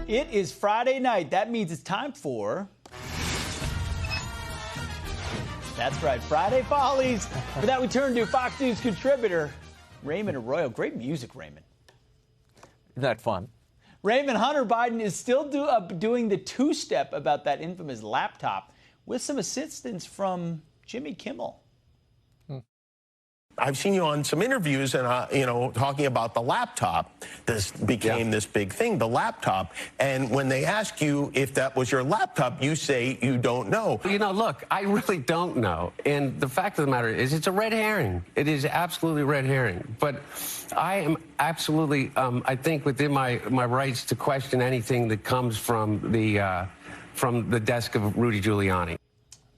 It is Friday night. That means it's time for... That's right, Friday Follies. For that, we turn to Fox News contributor Raymond Arroyo. Great music, Raymond. Isn't that fun? Raymond, Hunter Biden is still doing the two-step about that infamous laptop with some assistance from Jimmy Kimmel. I've seen you on some interviews and, talking about the laptop. This became this big thing, the laptop. And when they ask you if that was your laptop, you say you don't know. Look, I really don't know. And the fact of the matter is it's a red herring. It is absolutely red herring. But I am absolutely, I think, within my rights to question anything that comes from the desk of Rudy Giuliani.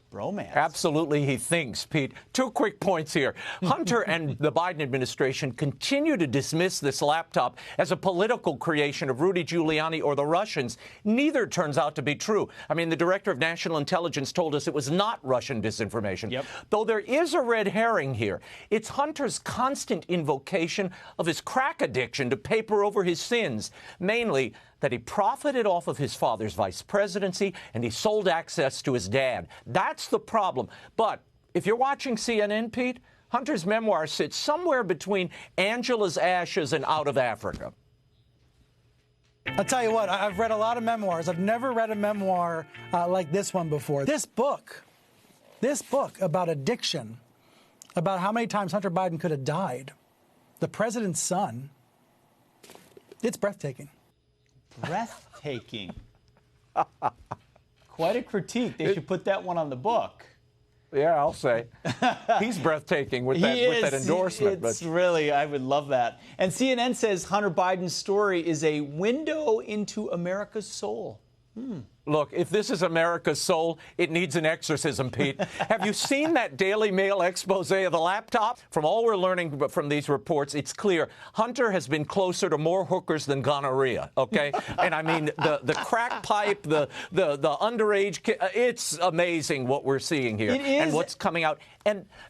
Bromance. Absolutely, he thinks, Pete. 2 quick points here. Hunter and the Biden administration continue to dismiss this laptop as a political creation of Rudy Giuliani or the Russians. Neither turns out to be true. I mean, the director of national intelligence told us it was not Russian disinformation. Yep. Though there is a red herring here. It's Hunter's constant invocation of his crack addiction to paper over his sins, mainly that he profited off of his father's vice presidency and he sold access to his dad. That's the problem. But if you're watching CNN, Pete, Hunter's memoir sits somewhere between Angela's Ashes and Out of Africa. I'll tell you what, I've read a lot of memoirs. I've never read a memoir like this one before. This book about addiction, about how many times Hunter Biden could have died, the president's son, it's breathtaking. Breathtaking. Quite a critique. They should put that one on the book. Yeah, I'll say. He's breathtaking with that endorsement. It's really, I would love that. And CNN says Hunter Biden's story is a window into America's soul. Look, if this is America's soul, it needs an exorcism, Pete. Have you seen that Daily Mail expose of the laptop? From all we're learning from these reports, it's clear Hunter has been closer to more hookers than gonorrhea, okay? And I mean, the crack pipe, the underage kid, it's amazing what we're seeing here. It is. And what's coming out.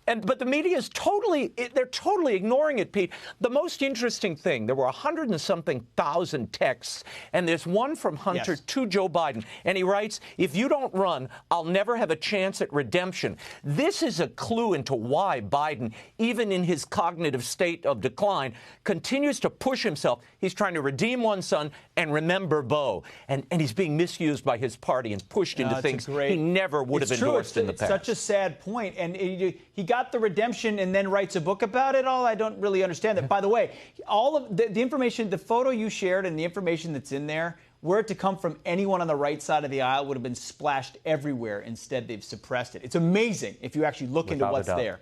But the media is they're totally ignoring it, Pete. The most interesting thing, there were 100 and something thousand texts, and there's one from Hunter to Joe Biden. And he writes, if you don't run, I'll never have a chance at redemption. This is a clue into why Biden, even in his cognitive state of decline, continues to push himself. He's trying to redeem one son and remember Beau. And he's being misused by his party and pushed into things he never would have endorsed in the past. It's such a sad point. And he got the redemption and then writes a book about it all. I don't really understand that. By the way, all of the information, the photo you shared and the information that's in there, were it to come from anyone on the right side of the aisle, would have been splashed everywhere. Instead, they've suppressed it. It's amazing if you actually look into what's there.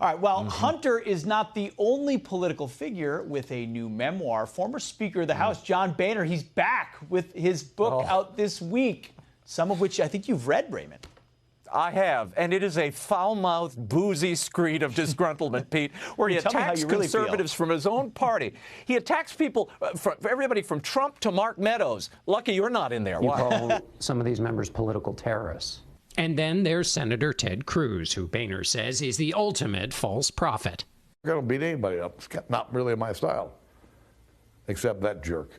All right, well, Hunter is not the only political figure with a new memoir. Former Speaker of the House, John Boehner, he's back with his book out this week, some of which I think you've read, Raymond. I have, and it is a foul-mouthed, boozy screed of disgruntlement, Pete, where he attacks conservatives from his own party. He attacks people, everybody from Trump to Mark Meadows. Lucky you're not in there. You call some of these members political terrorists. And then there's Senator Ted Cruz, who Boehner says is the ultimate false prophet. I don't beat anybody up. It's not really my style, except that jerk.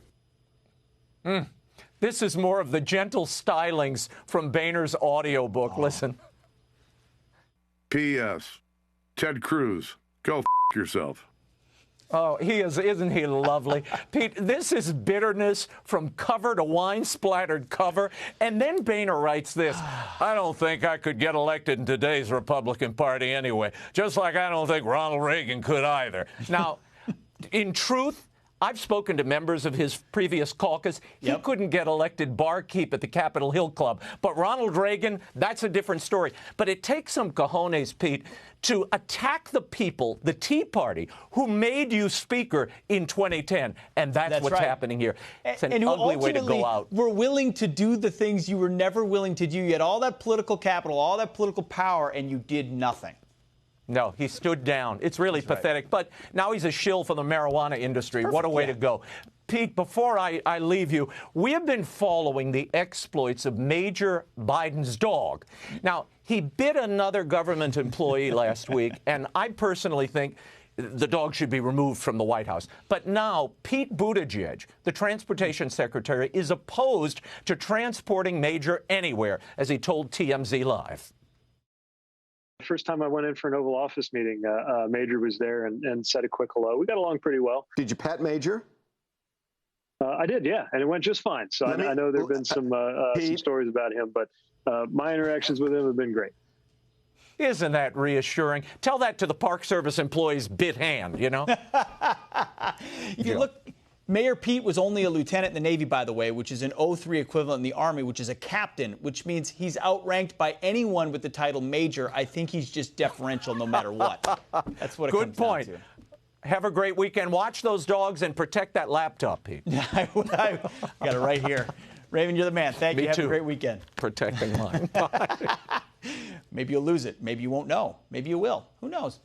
This is more of the gentle stylings from Boehner's audiobook. Listen. P.S. Ted Cruz, go f*** yourself. Oh, isn't he lovely? Pete, this is bitterness from cover to wine-splattered cover. And then Boehner writes this, I don't think I could get elected in today's Republican Party anyway, just like I don't think Ronald Reagan could either. Now, in truth, I've spoken to members of his previous caucus. He couldn't get elected barkeep at the Capitol Hill Club. But Ronald Reagan, that's a different story. But it takes some cojones, Pete, to attack the people, the Tea Party, who made you Speaker in 2010. And that's what's happening here. It's an ugly way to go out. We're willing to do the things you were never willing to do. You had all that political capital, all that political power, and you did nothing. No, he stood down. It's really pathetic. But now he's a shill for the marijuana industry. Perfect, what a way to go. Pete, before I leave you, we have been following the exploits of Major Biden's dog. Now, he bit another government employee last week, and I personally think the dog should be removed from the White House. But now Pete Buttigieg, the transportation secretary, is opposed to transporting Major anywhere, as he told TMZ Live. The first time I went in for an Oval Office meeting, Major was there and said a quick hello. We got along pretty well. Did you pet Major? I did, yeah, and it went just fine. So I know there have been some stories about him, but my interactions with him have been great. Isn't that reassuring? Tell that to the Park Service employee's bit hand, you know? If you look, Mayor Pete was only a lieutenant in the Navy, by the way, which is an 03 equivalent in the Army, which is a captain, which means he's outranked by anyone with the title Major. I think he's just deferential no matter what. That's what it comes down to. Have a great weekend. Watch those dogs and protect that laptop, Pete. I got it right here. Raymond, you're the man. Thank you. Me Have too. a great weekend. Protecting mine. Maybe you'll lose it. Maybe you won't know. Maybe you will. Who knows?